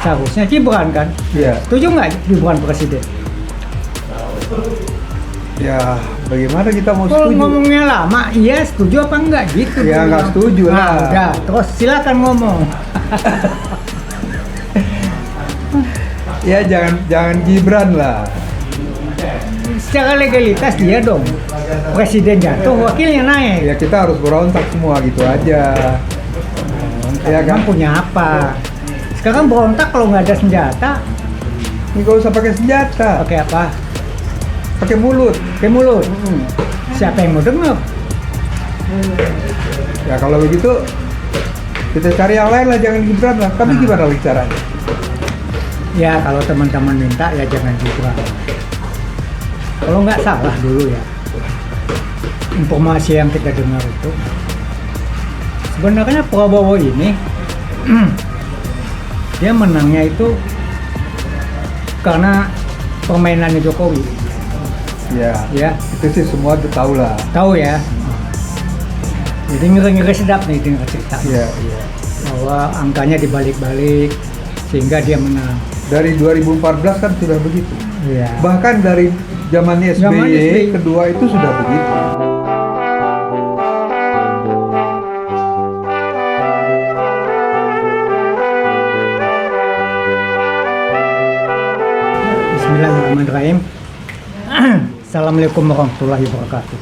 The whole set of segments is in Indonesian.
seharusnya Gibran kan? Iya. Setuju nggak Gibran presiden? Ya, bagaimana kita mau Kalau setuju? ngomongnya lama, iya setuju apa enggak gitu? Ya, nggak setuju Nah, lah. udah, terus silakan ngomong. Ya, jangan Gibran lah. Secara legalitas dia dong. Presiden jatuh, wakilnya naik. Ya, kita harus berontak semua gitu aja. Ya kan? Emang punya apa? Sekarang berontak kalau nggak ada senjata, Ini gak usah pakai senjata, pakai apa? pakai mulut. Pakai mulut. Siapa yang mau denger? Ya kalau begitu kita cari yang lain lah, jangan Gibran lah. Tapi gimana lagi caranya? Ya kalau teman-teman minta ya jangan Gibran. Kalau nggak salah dulu ya, informasi yang kita dengar itu sebenarnya Prabowo ini dia menangnya itu karena permainannya Jokowi. Ya, itu sih semua udah tahu lah. Tahu ya. Jadi ngeri-ngeri sedap nih dengar cerita. Iya. Bahwa angkanya dibalik-balik sehingga dia menang. Dari 2014 kan sudah begitu. Iya. Bahkan dari zaman Zaman SBY SBY. kedua itu sudah begitu. Bismillahirrahmanirrahim. Assalamualaikum warahmatullahi wabarakatuh.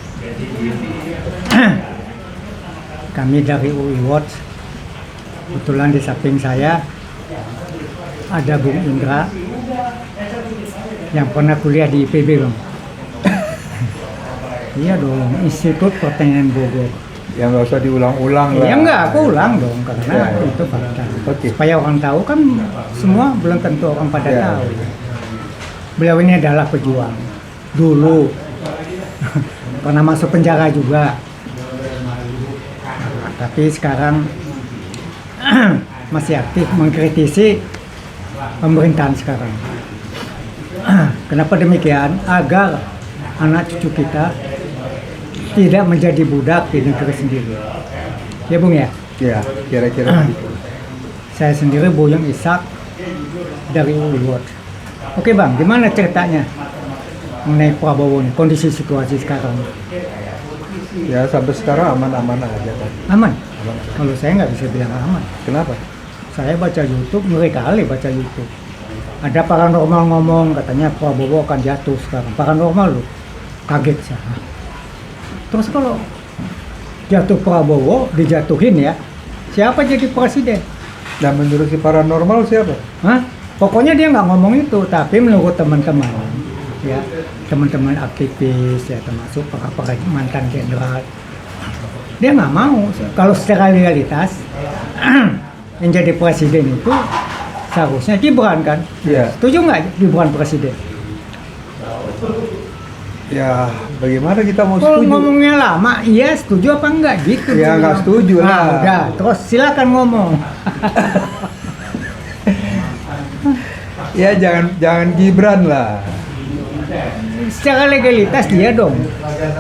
Kami dari UI Watch. Kebetulan di samping saya ada Bung Indra yang pernah kuliah di IPB dong. Iya dong, Institut Pertanian Bogor. Ya nggak usah diulang-ulang lah. Ya enggak, aku ulang dong karena Ya. itu fakta. Oke. Supaya orang tahu kan semua belum tentu orang pada Ya. tahu. Beliau ini adalah pejuang dulu. Pernah masuk penjara juga. Nah, tapi sekarang masih aktif mengkritisi pemerintahan sekarang. Kenapa demikian? Agar anak cucu kita tidak menjadi budak di negeri sendiri. Ya Bung ya? Ya, kira-kira begitu. Saya sendiri Boyong Ishak dari UI Watch. Oke Bang, gimana ceritanya mengenai Prabowo nih, kondisi situasi sekarang? Ya sampai sekarang aman-aman aja kan. Aman? Kalau saya nggak bisa bilang aman. Kenapa? Saya baca YouTube, ngeri kali baca YouTube. Ada paranormal ngomong, katanya Prabowo akan jatuh sekarang. Paranormal loh, kaget saya. Terus kalau jatuh Prabowo, dijatuhin ya, siapa jadi presiden? Nah menurut si paranormal siapa? Hah? Pokoknya dia nggak ngomong itu, tapi menurut teman-teman, ya teman-teman aktivis, ya termasuk para mantan jenderal, dia nggak mau. Kalau secara legalitas yang jadi presiden itu seharusnya Gibran kan? Iya. Setuju nggak Gibran presiden? Ya bagaimana kita mau Kalau setuju? ngomongnya lama, iya setuju apa enggak gitu? Ya nggak setuju Nah, lah. udah, terus silakan ngomong. Ya jangan Gibran lah. Secara legalitas dia dong.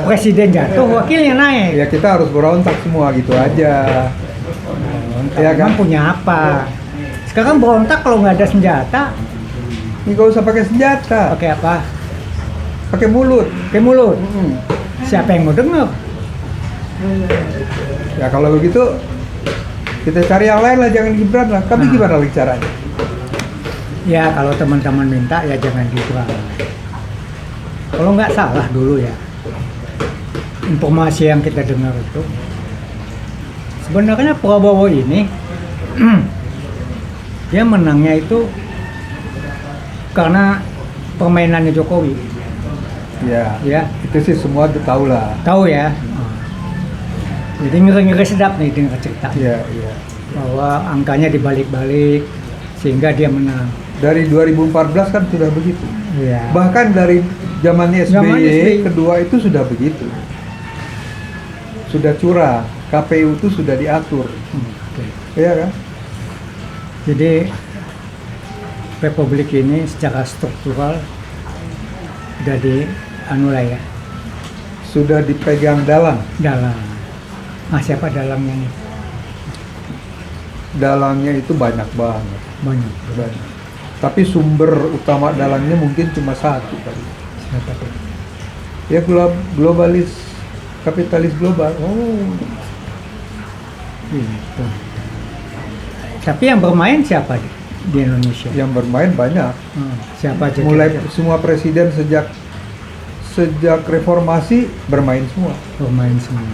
Presiden jatuh, wakilnya naik. Ya kita harus berontak semua gitu aja. Ya kan? Emang punya apa? Sekarang berontak kalau nggak ada senjata, Ini gak usah pakai senjata, pakai apa? pakai mulut. Pakai mulut. Siapa yang mau denger? Ya kalau begitu kita cari yang lain lah, jangan Gibran lah. Tapi gimana lagi caranya? Ya kalau teman-teman minta ya jangan Gibran. Kalau nggak salah dulu ya, informasi yang kita dengar itu sebenarnya Prabowo ini dia menangnya itu karena permainannya Jokowi. Ya, itu sih semua udah tahu lah. Tahu ya. Jadi ngeri-ngeri sedap nih dengar cerita. Iya. Bahwa angkanya dibalik-balik sehingga dia menang. Dari 2014 kan sudah begitu. Iya. Bahkan dari zaman Zaman SBY. SBY kedua itu sudah begitu. Sudah curang, KPU itu sudah diatur. Oke. Iya kan? Jadi Republik ini secara struktural sudah dianulai ya, Sudah dipegang dalam. dalam. Siapa dalamnya nih? dalangnya itu banyak banget. banyak. Banyak. Tapi sumber utama dalangnya mungkin cuma satu kali. Siapa tuh? Ya globalis, kapitalis global. Oh, gitu. Tapi yang bermain siapa di Indonesia? Yang bermain banyak. Siapa aja? Mulai kira-kira? semua presiden sejak reformasi bermain semua. Bermain semua.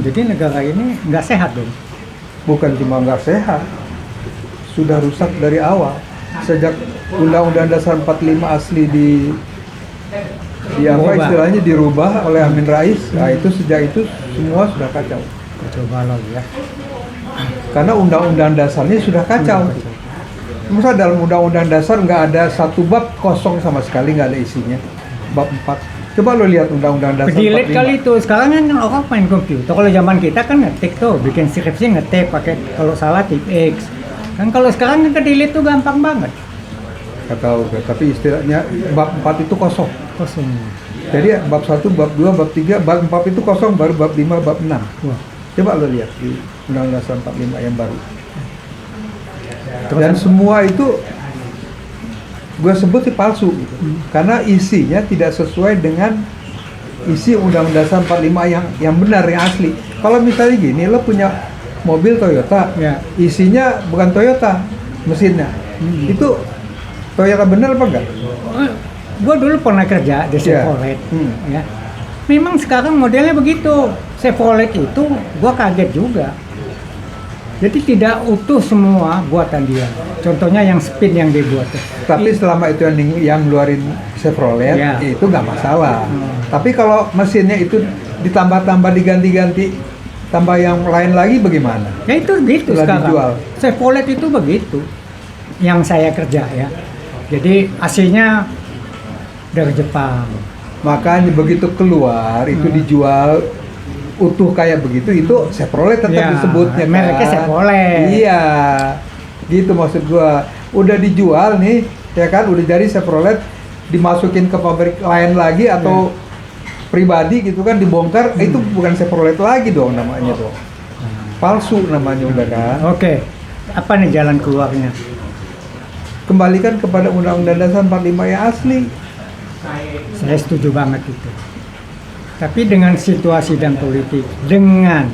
Jadi negara ini nggak sehat dong. Bukan cuma nggak sehat, sudah rusak dari awal. Sejak Undang-Undang Dasar 45 asli di apa Dirubah. istilahnya dirubah oleh Amin Rais. Nah, itu sejak itu semua sudah kacau. Coba lo ya. Karena Undang-Undang Dasarnya sudah kacau. Masa dalam Undang-Undang Dasar nggak ada satu bab kosong sama sekali, nggak ada isinya. Bab 4. Coba lo lihat Undang-Undang Dasar Delete 45. kali itu. Sekarang kan orang main komputer. Kalau zaman kita kan ngetik tuh, bikin skripsi ngetik pakai, kalau salah tip X. Kan kalau sekarang kan ke delete tuh gampang banget. Nggak tahu, tapi istilahnya bab 4 itu kosong. Kosong. Jadi bab 1, bab 2, bab 3, bab 4 itu kosong, baru bab 5, bab 6. Wah. Coba lo lihat di Undang-Undang Dasar 45 yang baru. Terus Dan semua itu gue sebut sih palsu gitu. Karena isinya tidak sesuai dengan isi Undang-Undang Dasar 45 yang benar, yang asli. Kalau misalnya gini, lo punya mobil Toyota, Ya. isinya bukan Toyota mesinnya. Itu Toyota benar apa enggak? gue dulu pernah kerja di Iya. Chevrolet, Hmm. ya. Memang sekarang modelnya begitu. Chevrolet itu gue kaget juga. Jadi tidak utuh semua buatan dia. Contohnya yang spin yang dibuat. Tapi selama itu yang ngeluarin Chevrolet, Ya. itu nggak masalah. Tapi kalau mesinnya itu ditambah-tambah, diganti-ganti, tambah yang lain lagi bagaimana? Ya itu gitu Setelah sekarang. dijual. Chevrolet itu begitu. Yang saya kerja ya. Jadi aslinya dari Jepang. Makanya begitu keluar, itu dijual utuh kayak begitu, itu Chevrolet tetap Ya, disebutnya kan? mereknya Chevrolet. Iya, gitu maksud gua. Udah dijual nih, ya kan? Udah jadi Chevrolet, dimasukin ke pabrik lain lagi atau pribadi gitu kan, dibongkar, itu bukan Chevrolet lagi dong namanya dong. Palsu namanya udah kan. Oke. Apa nih jalan keluarnya? Kembalikan kepada Undang-Undang Dasar 45 yang asli. Saya setuju banget itu. Tapi dengan situasi dan politik, dengan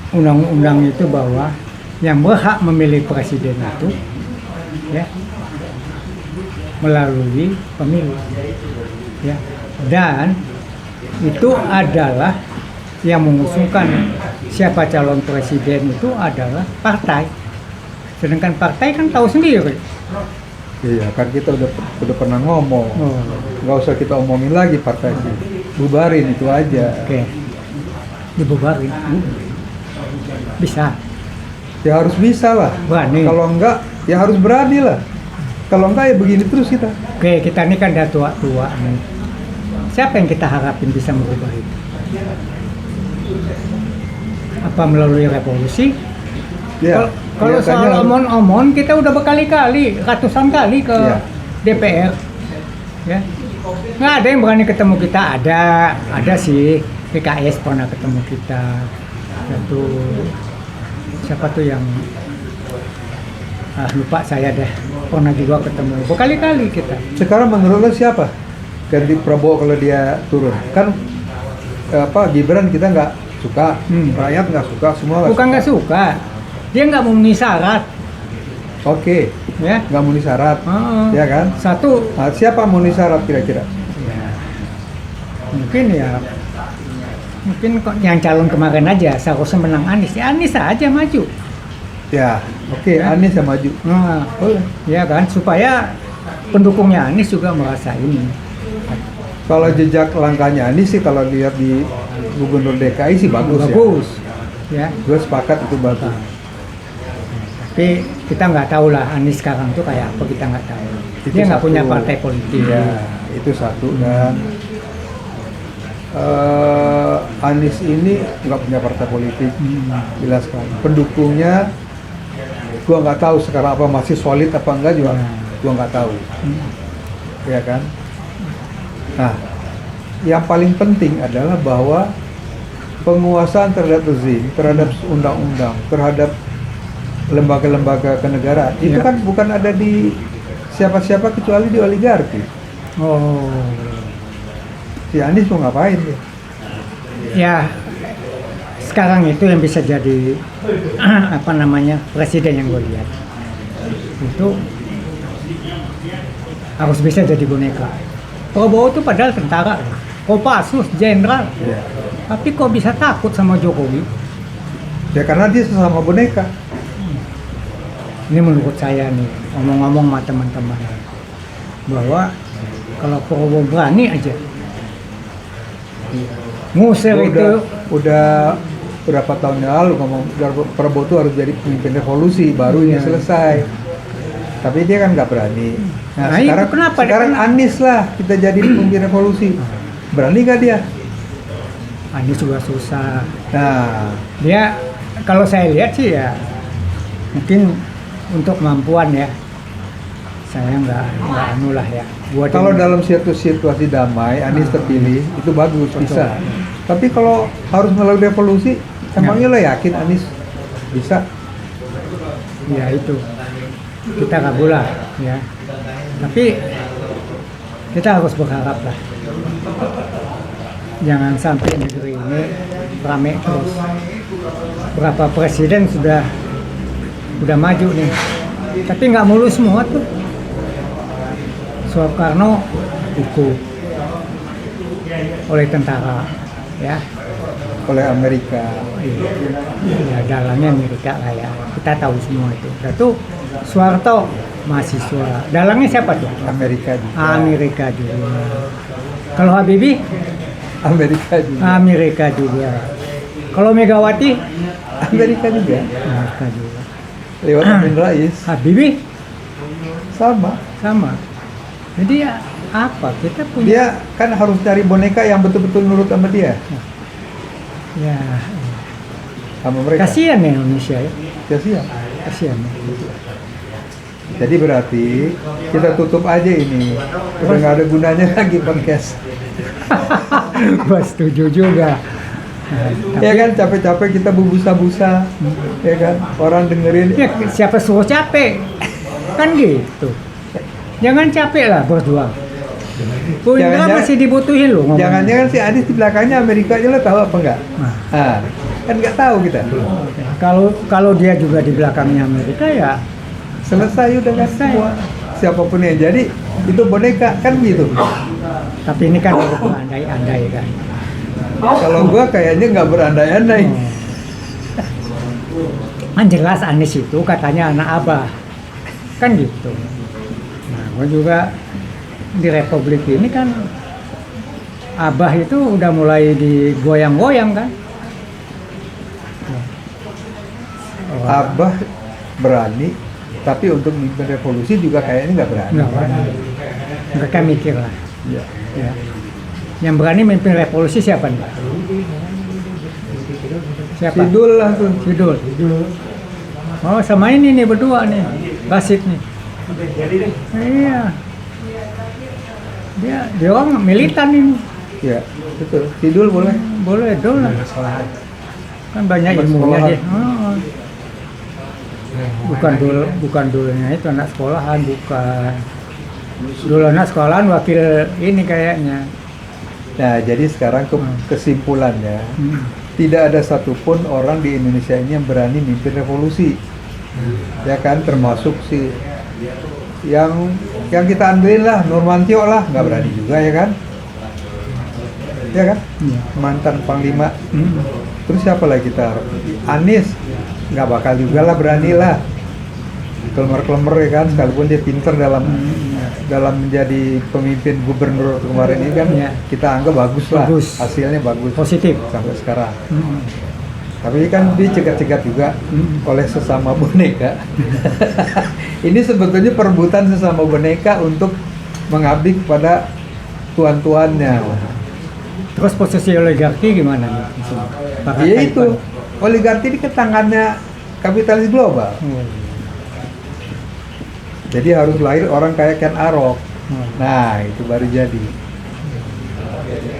undang-undang itu bahwa yang berhak memilih presiden itu ya melalui pemilu, ya, dan itu adalah yang mengusungkan siapa calon presiden itu adalah partai. Sedangkan partai kan tahu sendiri. Iya, kan kita udah pernah ngomong. Oh, Nggak usah kita omongin lagi partai sih. Bubarin itu aja. oke. Dibubarin. Bisa. Ya harus bisa lah. Berani. Kalau enggak, ya harus berani lah. Kalau enggak ya begini terus kita. Oke, kita ini kan udah tua-tua nih. Siapa yang kita harapin bisa merubah itu? Apa melalui revolusi? Ya, Kalau soal kelihatannya- omon-omon, kita udah berkali-kali, ratusan kali ke Iya. DPR. Ya. Nggak ada yang berani ketemu kita. Ada sih. PKS pernah ketemu kita. Satu, siapa tuh yang lupa saya deh. Pernah juga ketemu. Berkali-kali kita. Sekarang menurut lo siapa ganti Prabowo kalau dia turun? Kan Gibran kita nggak suka, rakyat nggak suka, semua Bukan nggak suka. Dia nggak memenuhi syarat. Oke, Ya. nggak memenuhi syarat, Heeh. ya kan? Satu, Nah, siapa memenuhi syarat kira-kira? ya, mungkin kok yang calon kemarin aja seharusnya menang Anies. Ya Anies aja maju. Ya, oke, Ya. Anies yang maju. Nah, Boleh. ya kan, supaya pendukungnya Anies juga merasa ini. Kalau jejak langkahnya Anies sih kalau lihat di Gubernur DKI sih bagus. Bagus. Ya. Gue sepakat itu bagus. Tapi kita nggak tahu lah Anies sekarang tuh kayak apa, kita nggak tahu. Itu Dia nggak satu. punya partai politik. Iya, itu satu. Dan Anies ini nggak punya partai politik, jelas kan. Pendukungnya, gua nggak tahu sekarang apa masih solid apa enggak juga, gua nggak tahu. Ya kan. Nah, yang paling penting adalah bahwa penguasaan terhadap rezim, terhadap undang-undang, terhadap lembaga-lembaga kenegaraan itu Iya. kan bukan ada di siapa-siapa kecuali di oligarki. Oh, Si Anies mau ngapain dia? ya sekarang itu yang bisa jadi apa namanya presiden yang gue lihat itu harus bisa jadi boneka. Prabowo itu padahal tentara, Kopassus, jenderal, Ya. tapi kok bisa takut sama Jokowi? Ya karena dia sesama boneka. Ini menurut saya nih, ngomong-ngomong sama teman-teman, bahwa kalau Prabowo berani aja ngusir itu, Udah berapa tahun yang lalu ngomong Prabowo itu harus jadi pemimpin revolusi baru ini Iya. selesai. Tapi dia kan nggak berani. Nah, Nah, itu sekarang kenapa? sekarang Anies lah kita jadi pemimpin revolusi. Berani nggak dia? Anies juga susah. Nah, Dia kalau saya lihat sih ya mungkin untuk kemampuan ya, saya nggak anu lah ya. Buat kalau yang- dalam situasi damai Anies terpilih itu bagus bisa. Tapi kalau harus melalui revolusi, emangnya lo yakin Anies bisa? ya itu kita kabul lah ya. Tapi kita harus berharap lah. Jangan sampai negeri ini rame terus. Berapa presiden sudah maju nih, tapi nggak mulus semua tuh. Soekarno ikut oleh tentara, ya, Oleh Amerika. ya dalangnya Amerika lah ya. Kita tahu semua itu. Lalu Soeharto mahasiswa, dalangnya siapa tuh? Amerika juga. Amerika juga. Kalau Habibie, Amerika juga. Amerika juga. Kalau Megawati, Amerika juga. Amerika juga. Lewat Amin Rais Habibie sama. sama. Jadi ya apa? Kita punya Dia kan harus cari boneka yang betul-betul nurut sama dia, ya sama mereka. kasihan ya Indonesia ya. Kasihan. Kasihan. Jadi berarti kita tutup aja ini. Udah nggak ada gunanya lagi podcast. Gua setuju juga. Nah, Ya kan capek-capek kita berbusa-busa, ya kan orang dengerin. ya siapa suruh capek? Kan gitu. Jangan capek lah berjuang. Bu Indra Jangan-jangan- masih dibutuhin loh ngomong. Jangan-jangan si Anies di belakangnya Amerika aja lo tahu apa enggak? Nah, Ah, kan nggak tahu kita. kalau dia juga di belakangnya Amerika ya Selesai udah kan Selesai. semua. Siapapun yang jadi itu boneka kan gitu. tapi ini kan udah berandai-andai kan. Kalau gua kayaknya nggak berandai-andai. Kan jelas Anies itu katanya anak abah. Kan gitu. Nah, gua juga di Republik ini kan abah itu udah mulai digoyang-goyang kan. Oh, Abah berani, tapi untuk mimpin revolusi juga kayaknya nggak berani. nggak berani. Mereka mikir lah. Iya. Ya. Yang berani memimpin revolusi siapa nih? Siapa? Sidul lah tuh. Sidul. Oh, sama ini nih berdua nih, Basit nih. Iya. Dia orang militan ini. Ya, betul. Sidul boleh. Boleh dong lah. Kan banyak Anak ilmunya sekolahan. dia. Oh. Bukan dulunya itu anak sekolahan, bukan. Dulu anak sekolahan wakil ini kayaknya. Nah, jadi sekarang kesimpulannya, Hmm. tidak ada satupun orang di Indonesia ini yang berani mimpin revolusi. Ya kan, termasuk si yang kita andelin lah, Nurmantio lah, nggak berani juga ya kan? Ya kan? Iya. Mantan Panglima. Hmm. Terus siapa lagi kita harap? Anies nggak bakal juga lah, berani lah. Klemer-klemer ya kan, sekalipun dia pinter dalam menjadi pemimpin gubernur kemarin ini kan, Iya. kita anggap bagus lah, Bagus. hasilnya bagus Positif. sampai sekarang. Hmm. Tapi kan dicegat-cegat juga oleh sesama boneka. Ini sebetulnya perebutan sesama boneka untuk mengabdi kepada tuan-tuannya. Terus posisi oligarki gimana nih? di sini? Apakah Iya kaitan? itu, oligarki ini ke tangannya kapitalis global. Oh. Jadi harus lahir orang kayak Ken Arok. Oh. Nah, itu baru jadi.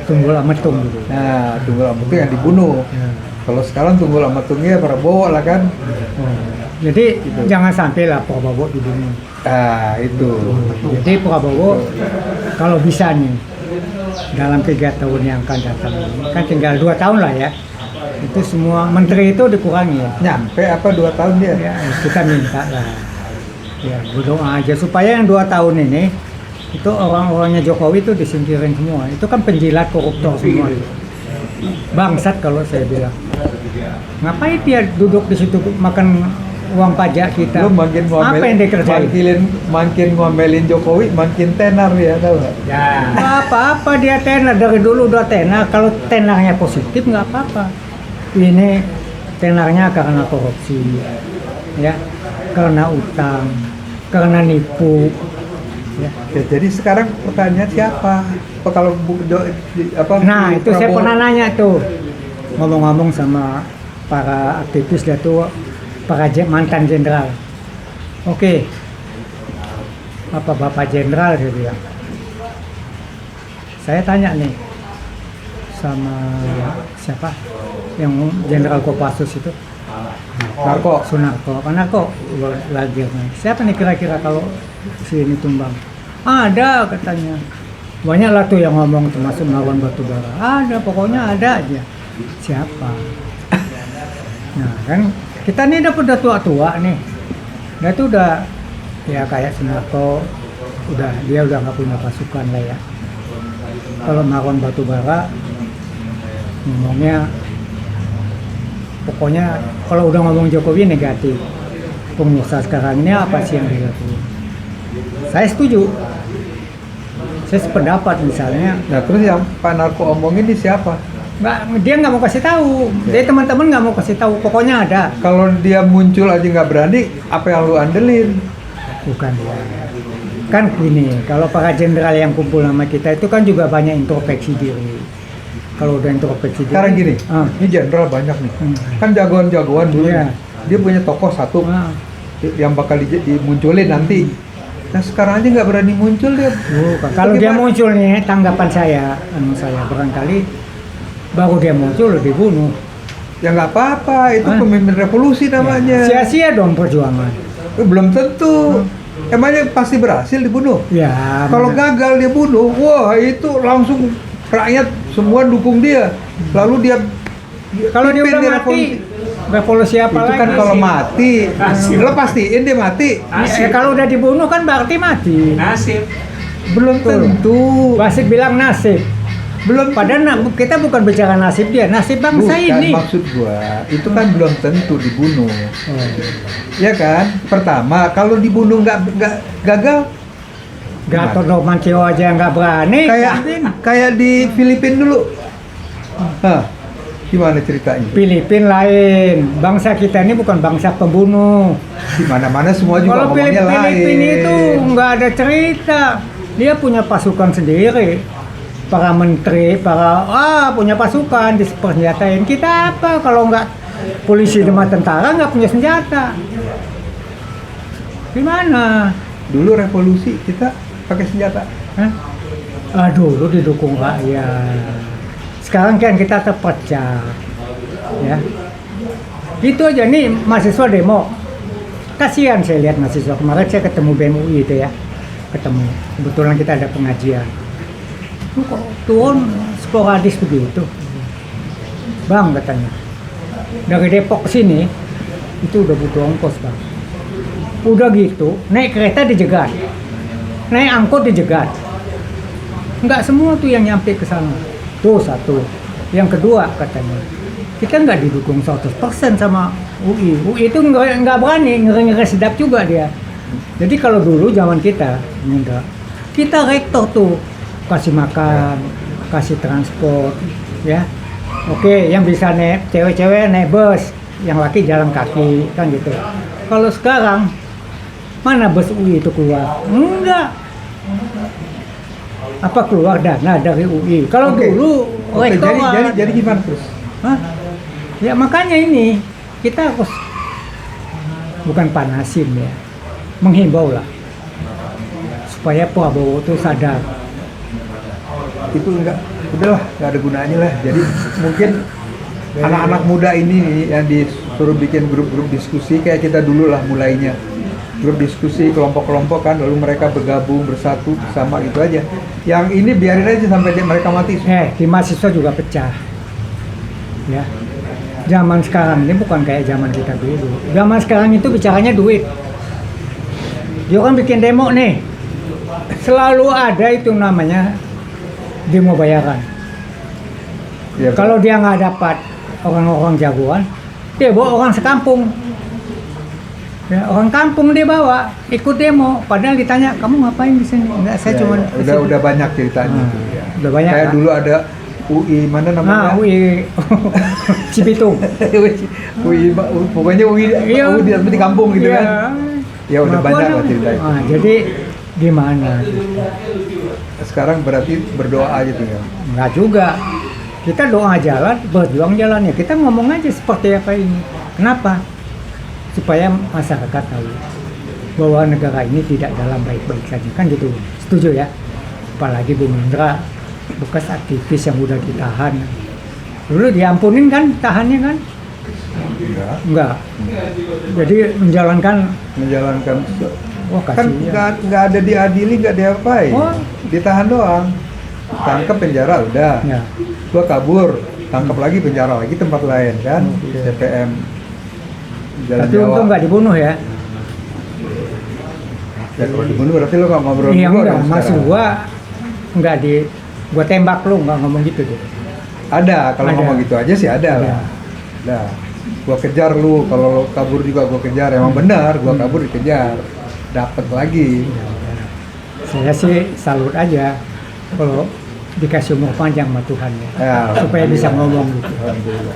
Tunggul Ametung dulu. Nah, Tunggul Ametung yang dibunuh. Ya. Kalau sekarang Tunggul Ametungnya Prabowo lah kan. Oh. Jadi jangan sampai lah Prabowo dibunuh. Ah, itu. Jadi Prabowo kalau bisa nih dalam 3 tahun yang akan datang ini, kan tinggal 2 tahun lah ya, itu semua menteri itu dikurangi ya. Nyampe apa 2 tahun dia? Ya, kita minta lah. Ya, berdoa aja supaya yang 2 tahun ini itu orang-orangnya Jokowi itu disingkirin semua. Itu kan penjilat koruptor semua. Bangsat kalau saya bilang. Ngapain dia duduk di situ makan uang pajak kita? Lu makin ngomel, apa yang dikerjain? makin ngomelin Jokowi, makin tenar ya, tahu nggak? Ya. Nggak apa-apa dia tenar, dari dulu udah tenar. Kalau tenarnya positif nggak apa-apa. Ini tenarnya karena korupsi, ya, karena utang, karena nipu. Ya. Ya, jadi sekarang pertanyaan siapa? Apa kalau apa? Nah itu saya Prabowo- pernah nanya tuh, ngomong-ngomong sama para aktivis dia tuh, para mantan jenderal. Oke, apa Bapak Jenderal dia bilang. Saya tanya nih sama siapa yang Jenderal Kopassus itu, Narko. Sunarko, karena kok lagi siapa nih kira-kira kalau si ini tumbang? Ada katanya. Banyak lah tuh yang ngomong termasuk Marwan Batubara. Ada, pokoknya ada aja. Siapa? Nah kan kita nih udah tua-tua nih. Dia tuh udah ya kayak Sunarko, dia udah nggak punya pasukan lah ya. Kalau Marwan Batubara ngomongnya pokoknya kalau udah ngomong Jokowi negatif. Pengusaha sekarang ini apa sih yang dilakukan? Saya setuju. Saya sependapat misalnya. Nah, terus yang Pak Narko omongin ini siapa? Dia nggak mau kasih tahu. Dia teman-teman nggak mau kasih tahu. Pokoknya ada. Kalau dia muncul aja nggak berani, apa yang lu andelin? Bukan dia. Kan gini, kalau para jenderal yang kumpul sama kita itu kan juga banyak introspeksi diri. Kalau udah introspeksi diri. Sekarang gini, Ah. ini jenderal banyak nih. Hmm. Kan jagoan-jagoan dulu. Iya. Dia punya tokoh satu Ah. yang bakal dimunculin nanti. Nah, sekarang aja nggak berani muncul dia. Bukan. Kalau dia Bagaimana? muncul nih, tanggapan saya barangkali baru dia muncul dibunuh. Ya nggak apa-apa, itu Ah. pemimpin revolusi namanya. Sia-sia dong perjuangan. Belum tentu. Emangnya pasti berhasil dibunuh? Ya. Kalau benar. gagal dia bunuh, wah itu langsung rakyat semua dukung dia. Lalu dia Kalau dia pimpin udah di mati, revolusi apa itu lagi? kan kalau mati, lo pastiin dia mati. Kalau udah dibunuh kan berarti mati. Nasib. Belum tentu. Wasit bilang nasib. Belum. Padahal kita bukan bicara nasib dia, nasib bangsa Bukan, ini. maksud gua itu kan belum tentu dibunuh. Oh. Ya kan? Pertama, kalau dibunuh nggak gagal, Gatot Nurmantio aja nggak berani. kayak di Filipina dulu. Hah, gimana ceritanya? Filipina lain. Bangsa kita ini bukan bangsa pembunuh. Di mana-mana semua juga Kalau ngomongnya lain. Filipina itu nggak ada cerita. Dia punya pasukan sendiri. Para menteri, punya pasukan dipersenjatain. Kita apa kalau nggak polisi sama tentara nggak punya senjata? Gimana? Dulu revolusi kita pakai senjata. Hah? Dulu didukung rakyat. Sekarang kan kita terpecah, ya. Itu aja nih mahasiswa demo. Kasihan saya lihat mahasiswa kemarin saya ketemu BEM UI itu ya, ketemu. Kebetulan kita ada pengajian. Lu kok turun sporadis begitu, Bang katanya. Dari Depok ke sini itu udah butuh ongkos bang. Udah gitu naik kereta dijegat, naik angkot dijegat. Nggak semua tuh yang nyampe ke sana. Tuh satu. Yang kedua katanya, kita nggak didukung 100% sama UI. UI itu nggak berani, ngeri-ngeri sedap juga dia. Jadi kalau dulu zaman kita, enggak. Kita rektor tuh kasih makan, kasih transport, ya. Oke, yang bisa naik cewek-cewek naik bus, yang laki jalan kaki, kan gitu. Kalau sekarang mana bus UI itu keluar? Enggak. Apa keluar dana dari UI? Kalau Oke. dulu Oke, rektorat. jadi gimana terus? Hah? Ya makanya ini kita harus bukan panasin ya, menghimbau lah supaya Prabowo itu sadar. Itu udahlah, nggak ada gunanya lah. Jadi mungkin anak-anak muda ini nih yang di suruh bikin grup-grup diskusi kayak kita dulu lah mulainya. Grup diskusi kelompok-kelompok kan, lalu mereka bergabung bersatu bersama gitu aja. Yang ini biarin aja sampai mereka mati. Di mahasiswa juga pecah. Ya. Zaman sekarang ini bukan kayak zaman kita dulu. Zaman sekarang itu bicaranya duit. Dia kan bikin demo nih. Selalu ada itu namanya demo bayaran. Ya, Kalau dia nggak dapat orang-orang jagoan, dia bawa orang sekampung. Ya, orang kampung dia bawa ikut demo, padahal ditanya kamu ngapain di sini? Enggak, saya cuma udah banyak ceritanya. Ya. Udah banyak. Kayak kan? dulu ada UI mana namanya? UI Cibitung. Pokoknya UI di kampung gitu kan. Ya udah banyak lah ceritanya. Jadi gimana? Sekarang berarti berdoa aja tinggal. Enggak juga. Kita doa jalan, berjuang jalannya. Kita ngomong aja seperti apa ini. Kenapa? Supaya masyarakat tahu bahwa negara ini tidak dalam baik-baik saja. Kan gitu. Setuju ya? Apalagi Bung Indra, bekas aktivis yang udah ditahan. Dulu diampunin kan tahannya kan? Enggak. Jadi menjalankan wah, kan kasihan. nggak ada diadili, nggak diapain. Oh. Ditahan doang. Tangkap penjara udah. Ya. Gua kabur, tangkap lagi penjara lagi tempat lain kan. CPM Jalan Tapi Jawa. untung nggak dibunuh ya. Ya kalau dibunuh berarti lo nggak ngobrol Iya gua enggak, dong maksud sekarang. gua nggak gua tembak lu, nggak ngomong gitu deh. Ada, kalau Ada. ngomong gitu aja sih ada Ada. lah. Nah, gua kejar lu, kalau lo kabur juga gua kejar. Emang benar, gua kabur dikejar. Dapat lagi. Saya sih salut aja kalau dikasih umur panjang sama Tuhan ya, Ya, supaya bisa ngomong gitu. Alhamdulillah.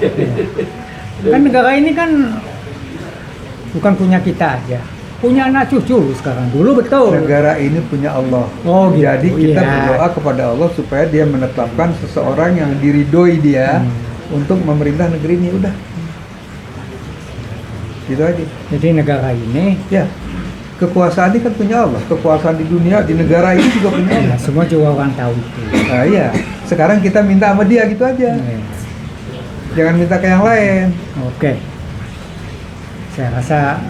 Kan negara ini kan bukan punya kita aja, punya anak cucu lu sekarang. Dulu betul. Negara ini punya Allah. Oh, gitu. Jadi kita Iya. berdoa kepada Allah supaya dia menetapkan seseorang yang diridhoi dia untuk memerintah negeri ini. Udah. Gitu aja. Jadi negara ini, Ya. Kekuasaan ini kan punya Allah. Kekuasaan di dunia, di negara ini juga punya ya, Allah. semua juga orang tahu itu. Nah iya. Sekarang kita minta sama dia gitu aja. Ya. Jangan minta ke yang lain. Oke, saya rasa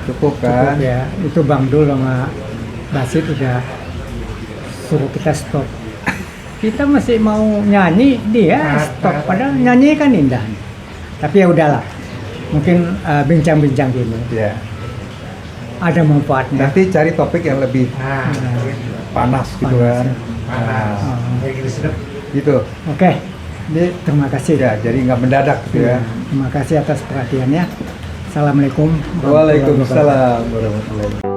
Cukup cukup kan? ya. Itu Bang Dul sama Basit udah suruh kita stop. Kita masih mau nyanyi, dia stop. Padahal nyanyi kan indah. Tapi ya udahlah. Mungkin bincang-bincang gini Ya. ada manfaatnya. Nanti cari topik yang lebih panas gitu Panas, kan. ya. Nah, gitu. Oke, terima kasih. Ya, jadi nggak mendadak gitu ya. Terima kasih atas perhatiannya. Assalamualaikum warahmatullahi wabarakatuh. Waalaikumsalam warahmatullahi wabarakatuh.